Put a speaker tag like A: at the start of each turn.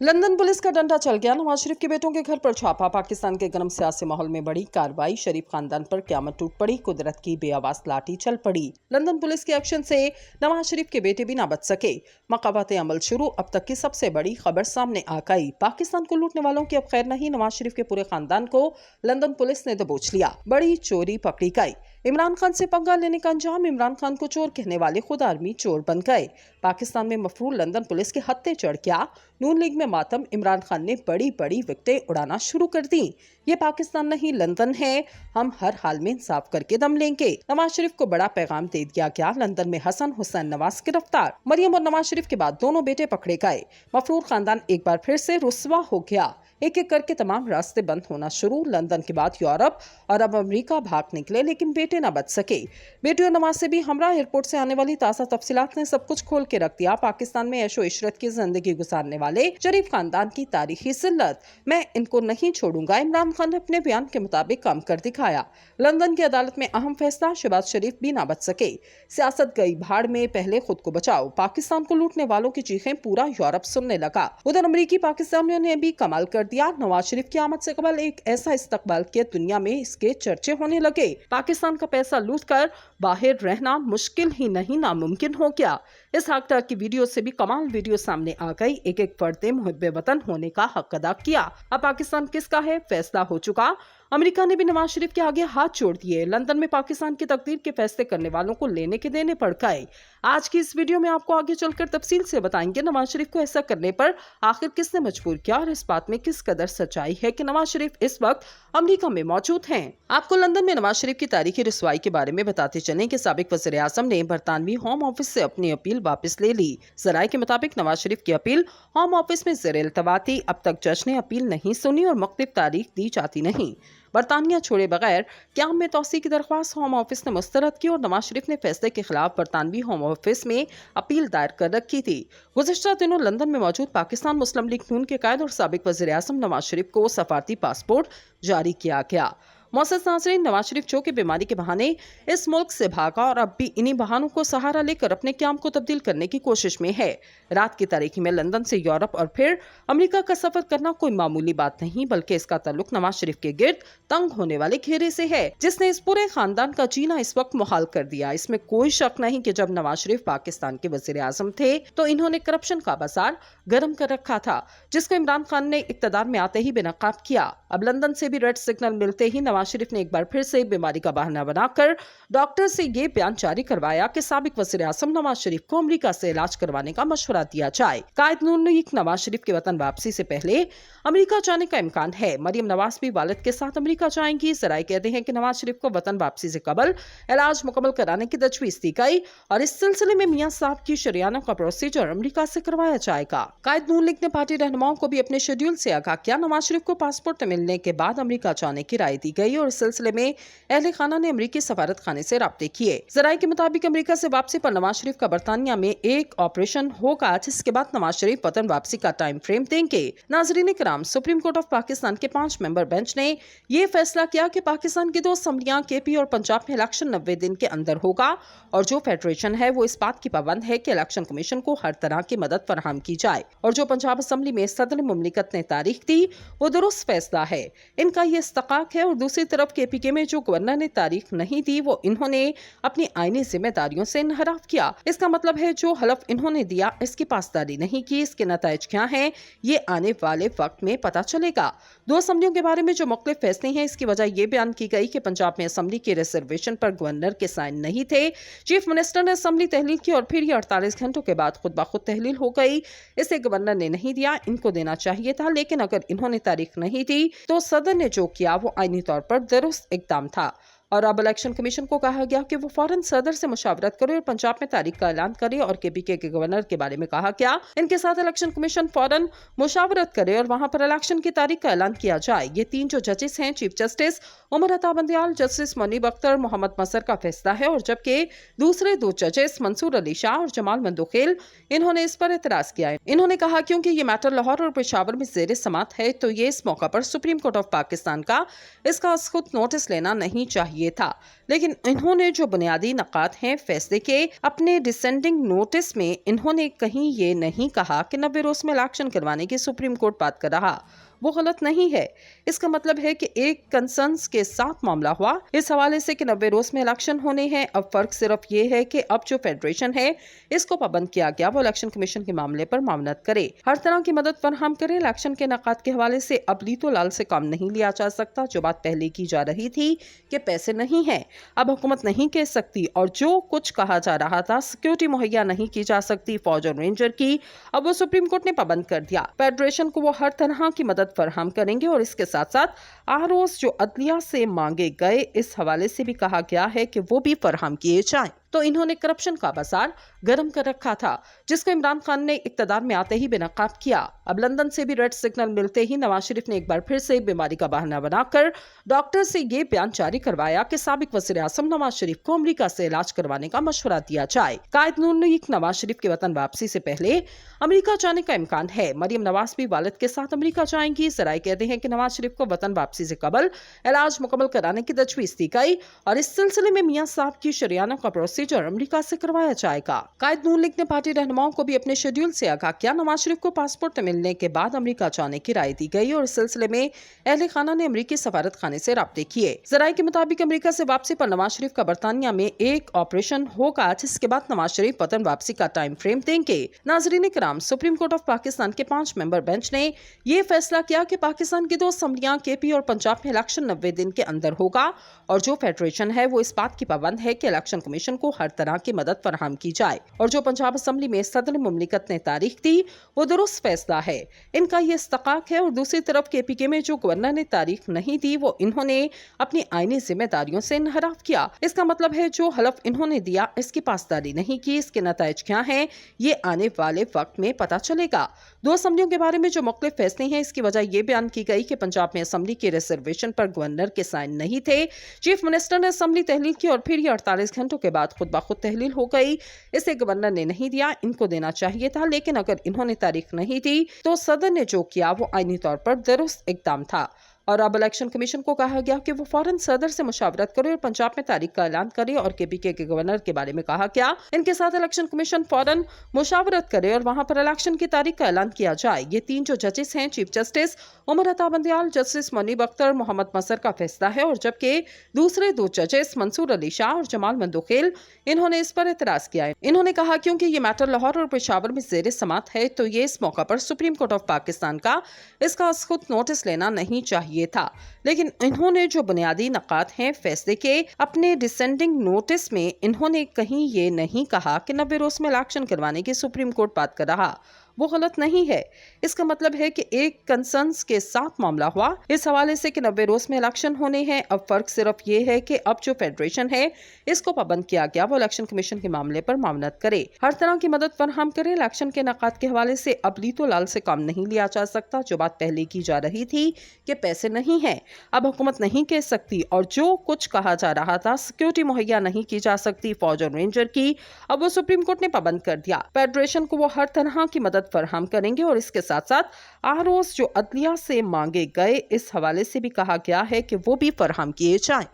A: London police का डंडा चल गया। नवाज शरीफ के बेटों के घर पर छापा। पाकिस्तान के गर्म सियासी माहौल में बड़ी कार्रवाई। शरीफ खानदान पर क़यामत टूट पड़ी। कुदरत की बेआवाज लाठी चल पड़ी। लंदन पुलिस के एक्शन से नवाज शरीफ के बेटे भी ना बच सके। मकाबाते अमल शुरू। अब तक की सबसे बड़ी खबर सामने आ गई। पाकिस्तान को लूटने वालों की अब खैर नहीं। नवाज शरीफ के पूरे खानदान को लंदन पुलिस ने दबोच लिया। बड़ी चोरी पकड़ी गई। इमरान खान से पंगा लेने का अंजाम। इमरान खान को चोर कहने वाले खुद आर्मी चोर बन गए। पाकिस्तान में मफरूर लंदन पुलिस के हत्थे चढ़ गया। नून लीग में मातम। इमरान खान ने बड़ी बड़ी विकेटें उड़ाना शुरू कर दी। ये पाकिस्तान नहीं लंदन है। हम हर हाल में इंसाफ करके दम लेंगे। नवाज शरीफ को बड़ा पैगाम दे दिया गया। लंदन में हसन हुसैन नवाज गिरफ्तार। मरियम और नवाज शरीफ के बाद दोनों बेटे पकड़े गए। मफरूर खानदान एक बार फिर से रुस्वा हो गया। एक एक करके तमाम रास्ते बंद होना शुरू। लंदन के बाद यूरोप और अब अमेरिका भाग निकले, लेकिन बेटे न बच सके। बेटियों नवाज से भी हमरा एयरपोर्ट से आने वाली ताज़ा तफसीलात ने सब कुछ खोल के रख दिया। पाकिस्तान में ऐशो इशरत की जिंदगी गुजारने वाले शरीफ खानदान की तारीखी जिल्लत। मैं इनको नहीं छोड़ूंगा। इमरान खान ने अपने बयान के मुताबिक काम कर दिखाया। लंदन की अदालत में अहम फैसला। शहबाज शरीफ भी ना बच सके। सियासत गई भाड़ में, पहले खुद को बचाओ। पाकिस्तान को लूटने वालों की चीखें पूरा यूरोप सुनने लगा। उधर अमेरिकी पाकिस्तानियों ने भी कमाल कर दिया। नवाज शरीफ की आमद से कबल एक ऐसा इस्तकबाल किया, दुनिया में इसके चर्चे होने लगे। पाकिस्तान का पैसा लूटकर बाहर रहना मुश्किल ही नहीं नामुमकिन हो गया। इस हक की वीडियो से भी कमाल वीडियो सामने आ गई। एक एक फर्द मुहिब्बे वतन होने का हक अदा किया। अब पाकिस्तान किसका है, फैसला हो चुका। अमेरिका ने भी नवाज शरीफ के आगे हाथ जोड़ दिए। लंदन में पाकिस्तान की तकदीर के फैसले करने वालों को लेने के देने पड़ गए। आज की इस वीडियो में आपको आगे चलकर तफसील से बताएंगे नवाज शरीफ को ऐसा करने पर आखिर किसने मजबूर किया और इस बात में किस कदर सच्चाई है कि नवाज शरीफ इस वक्त अमेरिका में मौजूद हैं। आपको लंदन में नवाज शरीफ की तारीखी रुसवाई के बारे में बताते चलें कि साबिक वज़ीर आज़म ने बरतानवी होम ऑफिस से अपनी अपील वापस ले ली। ज़राए के मुताबिक नवाज शरीफ की अपील होम ऑफिस में ज़ेर-ए-इल्तवा थी। अब तक जज ने अपील नहीं सुनी और मुख्तलिफ तारीख दी जाती नहीं। बरतानिया छोड़े बगैर क़याम में तौसी की दरख्वास्त होम ऑफिस ने मुस्तरद की और नवाज शरीफ ने फैसले के खिलाफ बरतानवी होम ऑफिस में अपील दायर कर रखी थी। गुज़िश्ता दिनों लंदन में मौजूद पाकिस्तान मुस्लिम लीग नून के कायद और साबिक वज़ीर आज़म नवाज शरीफ को सफारती पासपोर्ट जारी किया गया। मौसस नाज़रीन, नवाज शरीफ जो कि बीमारी के बहाने इस मुल्क से भागा और अब भी इन्हीं बहानों को सहारा लेकर अपने क़याम को तब्दील करने की कोशिश में है। रात की तारीखी में लंदन से यूरोप और फिर अमेरिका का सफर करना कोई मामूली बात नहीं, बल्कि इसका ताल्लुक नवाज शरीफ के गिर्द तंग होने वाले घेरे से है, जिसने इस पूरे खानदान का जीना इस वक्त मुहाल कर दिया। इसमें कोई शक नहीं कि जब नवाज शरीफ पाकिस्तान के वज़ीर आज़म थे तो इन्होंने करप्शन का बाजार गर्म कर रखा था, जिसको इमरान खान ने इक़्तिदार में आते ही बेनकाब किया। अब लंदन से भी रेड सिग्नल मिलते ही नवाज शरीफ ने एक बार फिर से बीमारी का बहाना बनाकर डॉक्टर से ये बयान जारी करवाया कि साबिक वज़ीर आज़म नवाज शरीफ को अमेरिका से इलाज करवाने का मशवरा दिया जाए। कायद नून लीग नवाज शरीफ के वतन वापसी से पहले अमेरिका जाने का इम्कान है। मरियम नवाज भी वालिद के साथ अमेरिका जाएंगी। ज़राए कहते हैं कि नवाज शरीफ को वतन वापसी से कबल इलाज मुकम्मल कराने की तजवीज़ दी गई और इस सिलसिले में मियां साहब की शरियाना का प्रोसीजर अमेरिका से करवाया जाएगा। कायद नून लीग ने पार्टी रहनुमाओं को भी अपने शेड्यूल से आगाह किया। नवाज शरीफ को पासपोर्ट मिलने के बाद अमेरिका जाने की राय दी गई और इस सिलसिले में अहले खाना ने अमेरिकी सफारत खाने से राब्ते किए। ज़राए के मुताबिक अमेरिका से वापसी पर नवाज शरीफ का बरतानिया में एक ऑपरेशन होगा, जिसके बाद नवाज शरीफ वतन वापसी का टाइम फ्रेम देंगे। नाज़रीन किराम, सुप्रीम कोर्ट ऑफ पाकिस्तान के 5 मेंबर बेंच ने ये फैसला किया कि पाकिस्तान की 2 असम्बलियां केपी और पंजाब में इलेक्शन 90 दिन के अंदर होगा और जो फेडरेशन है वो इस बात की पाबंद है कि इलेक्शन कमीशन को हर तरह की मदद फराहम की जाए और जो पंजाब असम्बली में सदर मुमलिकत ने तारीख दी वो दुरुस्त फैसला है। इनका ये इस्तकाक है। और दूसरी तरफ केपीके में जो गवर्नर ने तारीख नहीं दी वो इन्होंने अपनी आईनी जिम्मेदारियों से इनहराफ किया। इसका मतलब है जो हलफ इन्होंने दिया इसकी पासदारी नहीं की। इसके नताइज क्या हैं ये आने वाले वक्त में पता चलेगा। 2 असम्बलियों के बारे में जो मुख्तलिफ फैसले हैं, इसकी वजह ये बयान की गई कि पंजाब में असम्बली के रिजर्वेशन पर गवर्नर के साइन नहीं थे। चीफ मिनिस्टर ने असम्बली तहलील की और फिर ये 48 घंटों के बाद खुद ब खुद तहलील हो गई। इसे गवर्नर ने नहीं दिया, इनको देना चाहिए था, लेकिन अगर इन्होंने तारीख नहीं दी तो सदर ने जो किया वो आईनी तौर पर दुरुस्त इक़दाम था। और अब इलेक्शन कमीशन को कहा गया कि वो फौरन सदर से मुशावरत करे और पंजाब में तारीख का ऐलान करे। और केपीके के गवर्नर के बारे में कहा गया इनके साथ इलेक्शन कमीशन फौरन मुशावरत करे और वहां पर इलेक्शन की तारीख का ऐलान किया जाए। ये 3 जो जजेस हैं, chief justice Umar Ata Bandial, justice Munib Akhtar, Mohammad मसर का फैसला है और जबकि दूसरे 2 जजेस मंसूर अली शाह और जमाल मंदोखेल, इन्होंने इस पर एतराज किया है। इन्होंने कहा क्योंकि ये मैटर लाहौर और पेशावर में ज़ेर समात है तो ये इस मौका पर सुप्रीम कोर्ट ऑफ पाकिस्तान का इसका खुद नोटिस लेना नहीं चाहिए चाहिए था, लेकिन इन्होंने जो बुनियादी नकात हैं फैसले के, अपने डिसेंडिंग नोटिस में इन्होंने कहीं ये नहीं कहा कि 90 रोज में इलेक्शन करवाने की सुप्रीम कोर्ट बात कर रहा, वो गलत नहीं है। इसका मतलब है कि एक कंसर्न्स के साथ मामला हुआ इस हवाले से कि 90 रोज में इलेक्शन होने हैं। अब फर्क सिर्फ ये है कि अब जो फेडरेशन है इसको पाबंद किया गया, वो इलेक्शन कमीशन के मामले पर मामलत करे, हर तरह की मदद फराहम करे। इलेक्शन के नकात के हवाले से अब लीतो लाल से काम नहीं लिया जा सकता। जो बात पहले की जा रही थी कि पैसे नहीं है, अब हुकूमत नहीं कह सकती, और जो कुछ कहा जा रहा था सिक्योरिटी मुहैया नहीं की जा सकती फौज और रेंजर की, अब वो सुप्रीम कोर्ट ने पाबंद कर दिया। फेडरेशन को वो हर तरह की मदद फराहम करेंगे और इसके साथ साथ आरओस जो अदलिया से मांगे गए इस हवाले से भी कहा गया है कि वो भी फराहम किए जाएं। तो इन्होंने करप्शन का बाजार गर्म कर रखा था, जिसको इमरान खान ने इक्तदार में आते ही बेनकाब किया। अब लंदन से भी रेड सिग्नल मिलते ही नवाज शरीफ ने एक बार फिर से बीमारी का बहाना बनाकर डॉक्टर से ये बयान जारी करवाया कि साबिक वज़ीर आज़म नवाज शरीफ को अमेरिका से इलाज करवाने का मशवरा दिया जाए। कायद नून लीग नवाज शरीफ के वतन वापसी से पहले अमेरिका जाने का इम्कान है। मरियम नवाज भी वालिद के साथ अमेरिका जाएंगी। जराए कहते हैं कि नवाज शरीफ को वतन वापसी से कबल इलाज मुकम्मल कराने की तजवीज़ दी गई और इस सिलसिले में मियां साहब की शरियाना का प्रोसीजर अमेरिका से करवाया जाएगा। कायद नून लीग ने पार्टी रहनुमाओं को भी अपने शेड्यूल से आगाह किया। नवाज शरीफ को पासपोर्ट मिलने के बाद अमेरिका जाने की राय दी गई और इस सिलसिले में अहले खाना ने अमेरिकी सफारत खाने से राब्ते किए। जराए के मुताबिक अमेरिका से वापसी पर नवाज शरीफ का बरतानिया में एक ऑपरेशन होगा, जिसके बाद नवाज शरीफ वतन वापसी का टाइम फ्रेम देंगे। नाजरीन किराम, सुप्रीम कोर्ट ऑफ पाकिस्तान के 5 मेंबर बेंच ने ये फैसला किया कि पाकिस्तान की 2 असम्बलियां केपी और पंजाब में इलेक्शन 90 दिन के अंदर होगा और जो फेडरेशन है वो इस बात की पाबंद है कि इलेक्शन कमीशन को हर तरह की मदद फराहम की जाए। और जो पंजाब असम्बली में सदर मुमलिकत ने तारीख दी वो दुरुस्त फैसला है, इनका ये इस्तकाक है। और दूसरी तरफ केपीके में जो गवर्नर ने तारीख नहीं दी वो इन्होंने अपनी आईनी जिम्मेदारियों से इनहराफ किया। इसका मतलब है जो हलफ इन्होंने दिया इसकी पासदारी नहीं की। इसके नताइज क्या हैं ये आने वाले वक्त में पता चलेगा। 2 असम्बलियों के बारे में जो मुख्तलिफ फैसले हैं इसकी वजह ये बयान की गई कि पंजाब में असम्बली के रिजर्वेशन पर गवर्नर के साइन नहीं थे। चीफ मिनिस्टर ने असम्बली तहलील की और फिर ये 48 घंटों के बाद खुद ब खुद तहलील हो गई। इसे गवर्नर ने नहीं दिया, इनको देना चाहिए था, लेकिन अगर इन्होंने तारीख नहीं दी तो सदर ने जो किया वो आईनी तौर पर दुरुस्त इक़दाम था। और अब इलेक्शन कमीशन को कहा गया कि वो फौरन सदर से मुशावरत करे और पंजाब में तारीख का ऐलान करे। और केपीके के गवर्नर के बारे में कहा गया इनके साथ इलेक्शन कमीशन फौरन मुशावरत करे और वहां पर इलेक्शन की तारीख का ऐलान किया जाए। ये 3 जो जजेस हैं, chief justice Umar Ata Bandial, justice Munib Akhtar, Mohammad मसर का फैसला है। और जबकि दूसरे 2 जजेस मंसूर अली शाह और जमाल मंदोखेल, इन्होंने इस पर एतराज किया है। इन्होंने कहा क्योंकि ये मैटर लाहौर और पेशावर में ज़ेर समात है तो ये इस मौका पर सुप्रीम कोर्ट ऑफ पाकिस्तान का इसका खुद नोटिस लेना नहीं चाहिए था, लेकिन इन्होंने जो बुनियादी नकात हैं फैसले के, अपने डिसेंडिंग नोटिस में इन्होंने कहीं ये नहीं कहा कि 90 रोज में इलेक्शन करवाने की सुप्रीम कोर्ट बात कर रहा, वो गलत नहीं है। इसका मतलब है कि एक कंसर्न्स के साथ मामला हुआ इस हवाले से कि 90 रोज में इलेक्शन होने हैं। अब फर्क सिर्फ ये है कि अब जो फेडरेशन है इसको पाबंद किया गया, वो इलेक्शन कमीशन के मामले पर मामलत करे, हर तरह की मदद फराहम करे। इलेक्शन के नकात के हवाले से अब लीतो लाल से काम नहीं लिया जा सकता। जो बात पहले की जा रही थी कि पैसे नहीं है, अब हुकूमत नहीं कह सकती, और जो कुछ कहा जा रहा था सिक्योरिटी मुहैया नहीं की जा सकती फौज और रेंजर की, अब वो सुप्रीम कोर्ट ने पाबंद कर दिया। फेडरेशन को वो हर तरह की मदद फराहम करेंगे और इसके साथ साथ आरओस जो अदलिया से मांगे गए इस हवाले से भी कहा गया है कि वो भी फराहम किए जाएं।